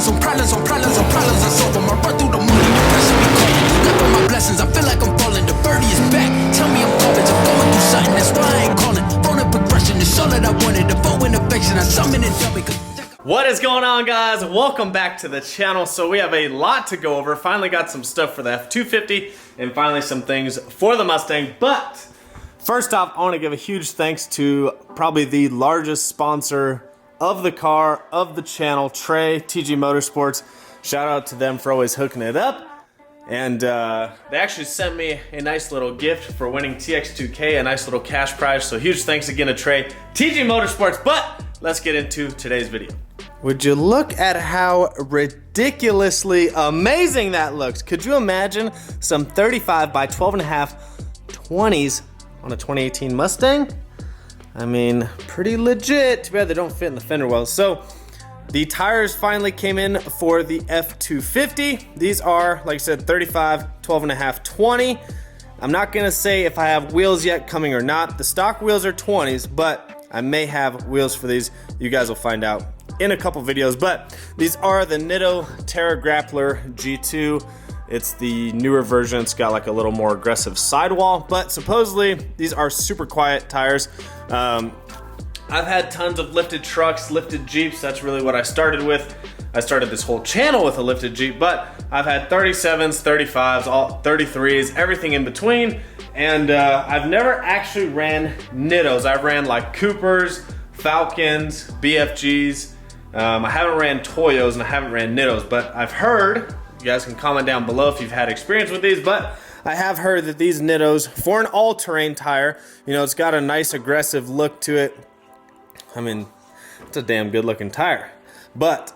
problems on problems on problems on problems I solve them. I run through the money, the pressure be calling. Left on my blessings, I feel like I'm falling. The birdie is back, tell me I'm garbage. I'm going through something, that's why I ain't calling. Phone and progression is all that I wanted. The phone and affection, I summon and dumb it. What is going on, guys? Welcome back to the channel. So we have a lot to go over. Finally got some stuff for the F250 and finally some things for the Mustang. But first off, I want to give a huge thanks to probably the largest sponsor of the car, of the channel, Trey, TG Motorsports. Shout out to them for always hooking it up. And they actually sent me a nice little gift for winning TX2K, a nice little cash prize. So huge thanks again to Trey, TG Motorsports. But let's get into today's video. Would you look at how ridiculously amazing that looks? Could you imagine some 35 by 12.5 20s on a 2018 Mustang? I mean, pretty legit. Too bad they don't fit in the fender wells. So the tires finally came in for the F250. These are, like I said, 35, 12.5, 20. I'm not gonna say if I have wheels yet coming or not. The stock wheels are 20s, but I may have wheels for these. You guys will find out in a couple videos. But these are the Nitto Terra Grappler G2. It's the newer version. It's got like a little more aggressive sidewall, but supposedly these are super quiet tires. I've had tons of lifted trucks, lifted Jeeps. That's really what I started with. I started this whole channel with a lifted Jeep, but I've had 37s, 35s, all 33s, everything in between. And I've never actually ran Nittos. I've ran like Coopers, Falcons, BFGs. I haven't ran Toyos and I haven't ran Nittos, but I've heard, you guys can comment down below if you've had experience with these, but I have heard that these Nittos, for an all-terrain tire, you know, it's got a nice aggressive look to it. I mean, it's a damn good looking tire. But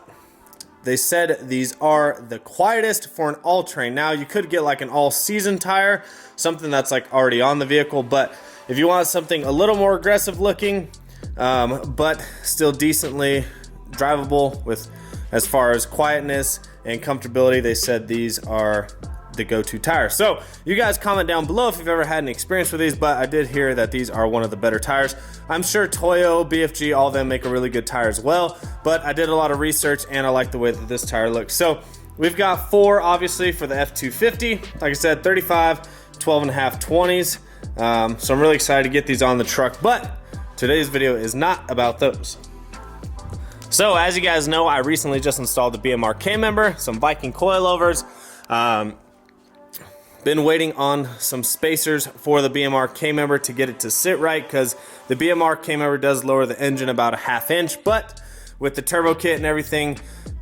they said these are the quietest for an all-terrain. Now, you could get like an all-season tire, something that's like already on the vehicle, but if you want something a little more aggressive looking, but still decently drivable with as far as quietness and comfortability, they said these are the go-to tires. So you guys comment down below if you've ever had an experience with these, but I did hear that these are one of the better tires. I'm sure Toyo, BFG, all of them make a really good tire as well, but I did a lot of research and I like the way that this tire looks. So we've got four obviously for the F250. Like I said, 35, 12.5, 20s. So I'm really excited to get these on the truck, but today's video is not about those. So as you guys know, I recently just installed the BMR K-member, some Viking coilovers. Been waiting on some spacers for the BMR K-member to get it to sit right, because the BMR K-member does lower the engine about a ½ inch, but with the turbo kit and everything,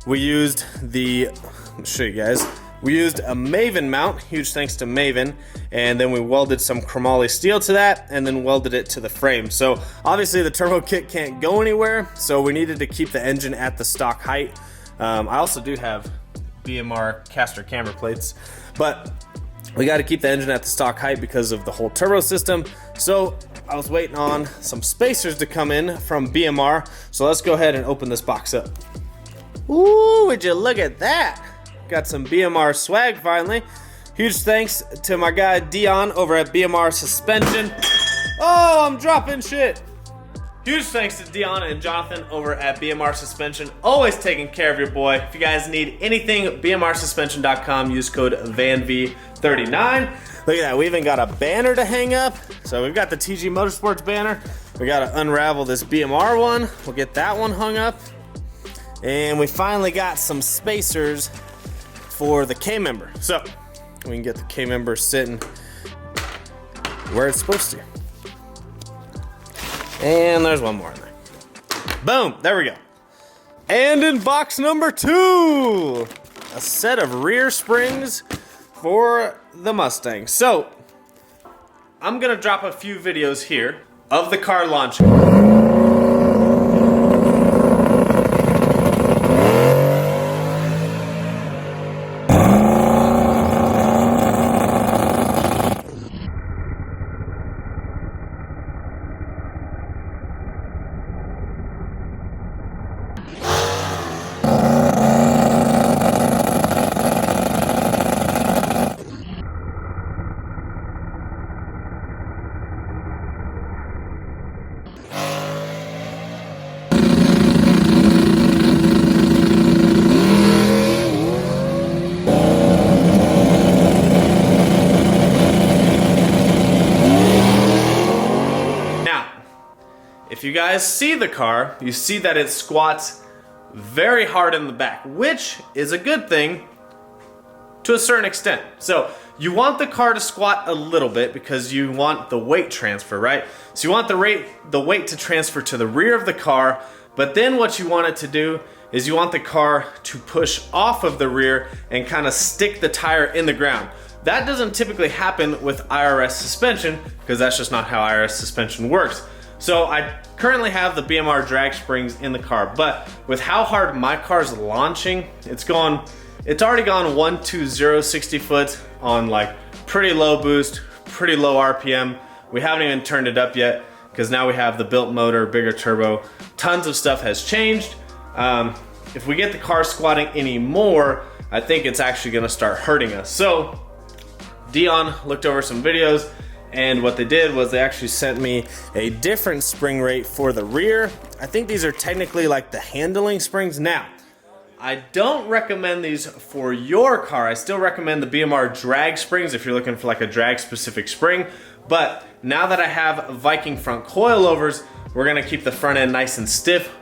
we used the, let me show you guys, we used a Maven mount, huge thanks to Maven, and then we welded some chromoly steel to that and then welded it to the frame. So obviously the turbo kit can't go anywhere, so we needed to keep the engine at the stock height. I also do have BMR caster camber plates, but we got to keep the engine at the stock height because of the whole turbo system. So I was waiting on some spacers to come in from BMR. So let's go ahead and open this box up. Ooh, would you look at that? Got some BMR swag finally. Huge thanks to my guy Dion over at BMR Suspension. Oh, I'm dropping shit. Huge thanks to Dion and Jonathan over at BMR Suspension. Always taking care of your boy. If you guys need anything, bmrsuspension.com. Use code VANV39. Look at that. We even got a banner to hang up. So we've got the TG Motorsports banner. We got to unravel this BMR one. We'll get that one hung up. And we finally got some spacers for the K-member. So we can get the K-member sitting where it's supposed to. And there's one more in there. Boom, there we go. And in box number 2, a set of rear springs for the Mustang. So I'm gonna drop a few videos here of the car launching. you guys see the car, you see that it squats very hard in the back, which is a good thing to a certain extent. So you want the car to squat a little bit because you want the weight transfer, right? So you want the weight to transfer to the rear of the car, but then what you want it to do is you want the car to push off of the rear and kind of stick the tire in the ground. That doesn't typically happen with IRS suspension because that's just not how IRS suspension works. So I currently have the BMR drag springs in the car, but with how hard my car's launching, it's already gone 120 60 foot on like pretty low boost, pretty low RPM. We haven't even turned it up yet because now we have the built motor, bigger turbo. Tons of stuff has changed. If we get the car squatting any more, I think it's actually gonna start hurting us. So Dion looked over some videos, and what they did was they actually sent me a different spring rate for the rear. I think these are technically like the handling springs. Now, I don't recommend these for your car. I still recommend the BMR drag springs if you're looking for like a drag specific spring. But now that I have Viking front coilovers, we're gonna keep the front end nice and stiff.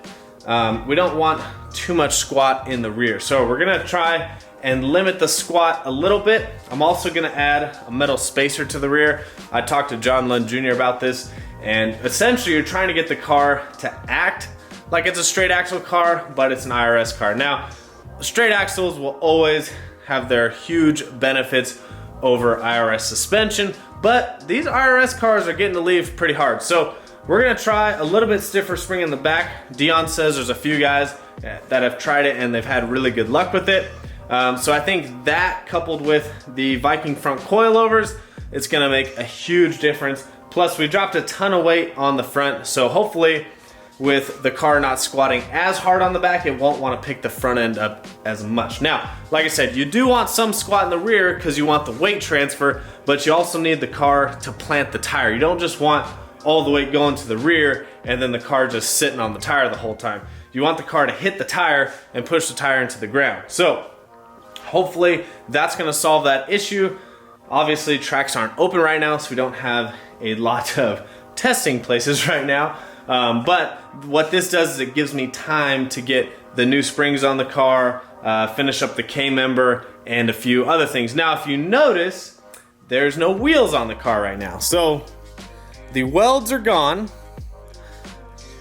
We don't want too much squat in the rear. So we're gonna try and limit the squat a little bit. I'm also gonna add a metal spacer to the rear. I talked to John Lund Jr. about this, and essentially you're trying to get the car to act like it's a straight axle car, but it's an IRS car. Now, straight axles will always have their huge benefits over IRS suspension, but these IRS cars are getting to leave pretty hard. So we're gonna try a little bit stiffer spring in the back. Dion says there's a few guys that have tried it and they've had really good luck with it. So I think that coupled with the Viking front coilovers, it's gonna make a huge difference. Plus we dropped a ton of weight on the front, so hopefully with the car not squatting as hard on the back, it won't want to pick the front end up as much. Now, like I said, you do want some squat in the rear because you want the weight transfer, but you also need the car to plant the tire. You don't just want all the weight going to the rear and then the car just sitting on the tire the whole time. You want the car to hit the tire and push the tire into the ground. So hopefully that's gonna solve that issue. Obviously tracks aren't open right now, so we don't have a lot of testing places right now. But what this does is it gives me time to get the new springs on the car, finish up the K-member, and a few other things. Now, if you notice, there's no wheels on the car right now. So the welds are gone.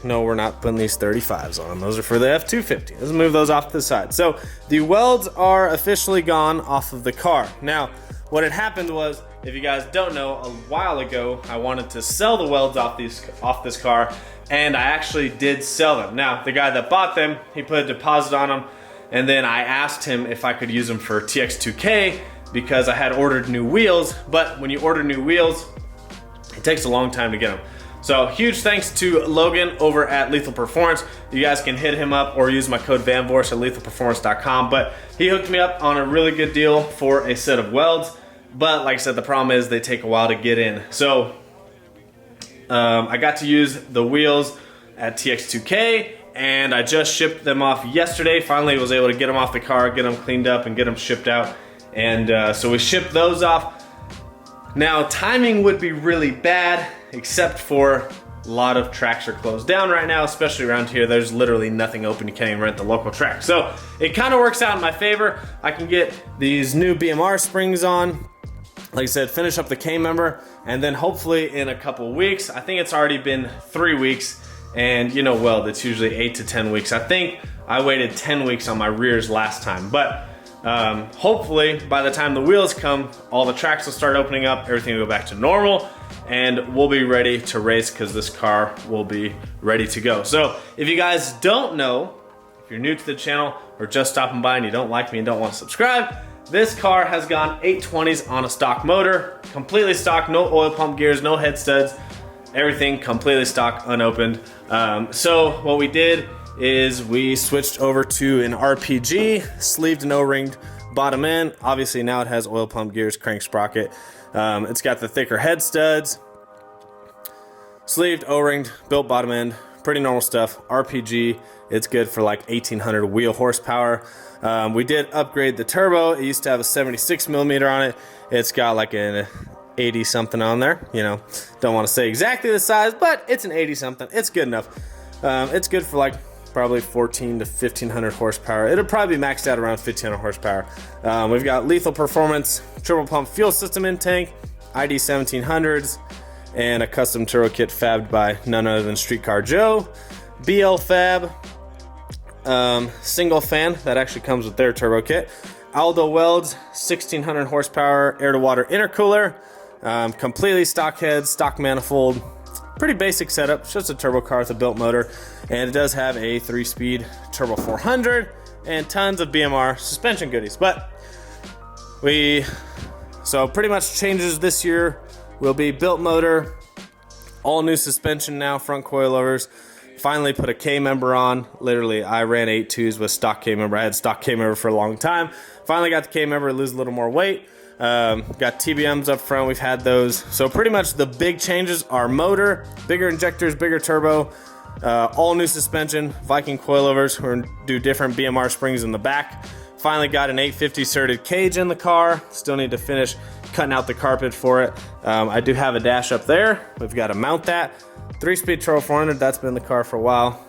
No, we're not putting these 35s on. Those are for the F250. Let's move those off to the side. So the welds are officially gone off of the car. Now, what had happened was, if you guys don't know, a while ago, I wanted to sell the welds off this car, and I actually did sell them. Now, the guy that bought them, he put a deposit on them, and then I asked him if I could use them for TX2K because I had ordered new wheels, but when you order new wheels, it takes a long time to get them. So huge thanks to Logan over at Lethal Performance. You guys can hit him up or use my code vanvoris at lethalperformance.com, but he hooked me up on a really good deal for a set of welds. But like I said, the problem is they take a while to get in. So I got to use the wheels at TX2K, and I just shipped them off yesterday. Finally was able to get them off the car, get them cleaned up, and get them shipped out. And so we shipped those off. Now timing would be really bad, except for a lot of tracks are closed down right now, especially around here. There's literally nothing open. You can't even rent the local track. So it kind of works out in my favor. I can get these new BMR springs on. Like I said, finish up the K-member, and then hopefully in a couple weeks, I think it's already been 3 weeks, and you know, weld, it's usually 8 to 10 weeks. I think I waited 10 weeks on my rears last time, but hopefully by the time the wheels come, all the tracks will start opening up, everything will go back to normal, and we'll be ready to race because this car will be ready to go. So if you guys don't know, if you're new to the channel or just stopping by and you don't like me and don't want to subscribe, this car has gone 820s on a stock motor, completely stock, no oil pump gears, no head studs, everything completely stock, unopened. So what we did is we switched over to an RPG, sleeved and O-ringed bottom end. Obviously now it has oil pump gears, crank sprocket. It's got the thicker head studs, sleeved, O-ringed, built bottom end, pretty normal stuff. RPG, it's good for like 1800 wheel horsepower. We did upgrade the turbo. It used to have a 76 millimeter on it. It's got like an 80 something on there. You know, don't want to say exactly the size, but it's an 80 something. It's good enough. It's good for like probably 14 to 1500 horsepower. It'll probably be maxed out around 1500 horsepower. We've got lethal performance, triple pump fuel system in tank, ID 1700s, and a custom turbo kit fabbed by none other than Streetcar Joe. BL Fab, single fan that actually comes with their turbo kit. Aldo Welds 1600 horsepower air to water intercooler, completely stock head, stock manifold, pretty basic setup. It's just a turbo car with a built motor, and it does have a 3-speed turbo 400 and tons of BMR suspension goodies. But so pretty much changes this year will be built motor, all new suspension now, front coilovers. Finally put a K-member on. Literally, I ran 8.2s with stock K-member. I had stock K-member for a long time. Finally got the K-member to lose a little more weight. Got TBMs up front. We've had those. So pretty much the big changes are motor, bigger injectors, bigger turbo, all new suspension, Viking coilovers. We're going to do different BMR springs in the back. Finally got an 850 serted cage in the car. Still need to finish cutting out the carpet for it. I do have a dash up there. We've got to mount that. 3-speed turbo 400, that's been in the car for a while.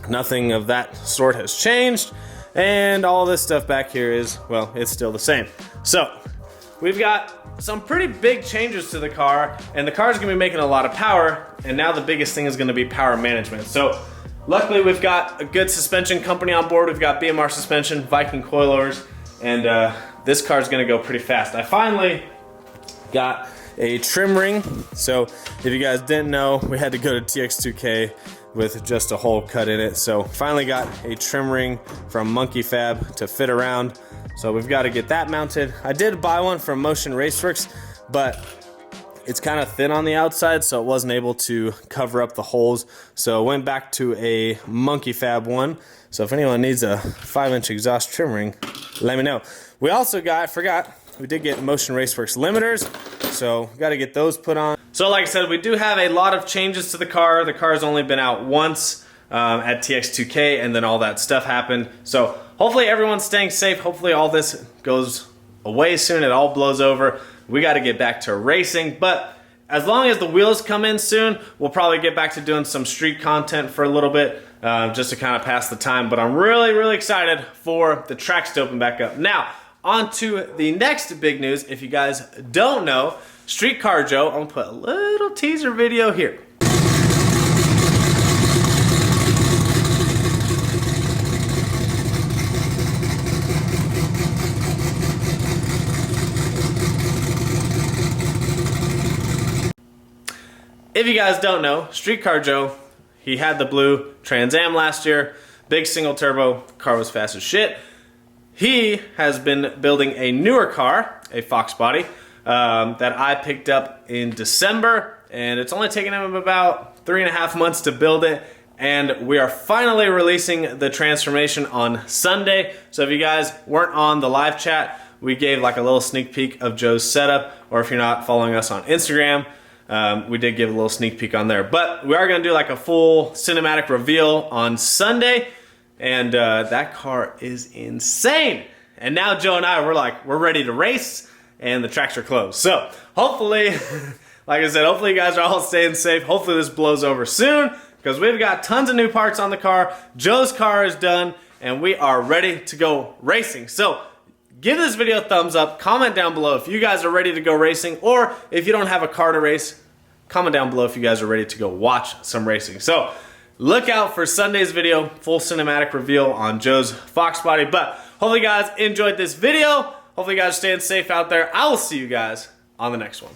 Nothing of that sort has changed. And all this stuff back here is, well, it's still the same. So we've got some pretty big changes to the car, and the car is gonna be making a lot of power, and now the biggest thing is gonna be power management. So luckily we've got a good suspension company on board. We've got BMR suspension, Viking coilovers, and this car is gonna go pretty fast. I finally got a trim ring. So if you guys didn't know, we had to go to TX2K with just a hole cut in it. So finally got a trim ring from Monkey Fab to fit around. So we've got to get that mounted. I did buy one from MOTIONRACEWORKS, but it's kind of thin on the outside, so it wasn't able to cover up the holes. So I went back to a Monkey Fab one. So if anyone needs a 5-inch exhaust trim ring, let me know. We also got, we did get MOTIONRACEWORKS limiters, so got to get those put on. So like I said, we do have a lot of changes to the car. The car's only been out once at TX2K, and then all that stuff happened. So hopefully everyone's staying safe. Hopefully all this goes away soon. It all blows over. We got to get back to racing, but as long as the wheels come in soon, we'll probably get back to doing some street content for a little bit, just to kind of pass the time. But I'm really, really excited for the tracks to open back up. Now, on to the next big news. If you guys don't know, Streetcar Joe, I'm gonna put a little teaser video here. If you guys don't know, Streetcar Joe, he had the blue Trans Am last year, big single turbo, car was fast as shit. He has been building a newer car, a Fox body, that I picked up in December, and it's only taken him about 3.5 months to build it, and we are finally releasing the transformation on Sunday. So if you guys weren't on the live chat, we gave like a little sneak peek of Joe's setup, or if you're not following us on Instagram, we did give a little sneak peek on there. But we are gonna do like a full cinematic reveal on Sunday, and that car is insane. And now Joe and I, we're ready to race, and the tracks are closed. So hopefully, like I said, hopefully you guys are all staying safe. Hopefully this blows over soon, because we've got tons of new parts on the car. Joe's car is done, and we are ready to go racing. So give this video a thumbs up, comment down below if you guys are ready to go racing, or if you don't have a car to race, comment down below if you guys are ready to go watch some racing. So look out for Sunday's video, full cinematic reveal on Joe's Fox body. But hopefully you guys enjoyed this video. Hopefully you guys are staying safe out there. I will see you guys on the next one.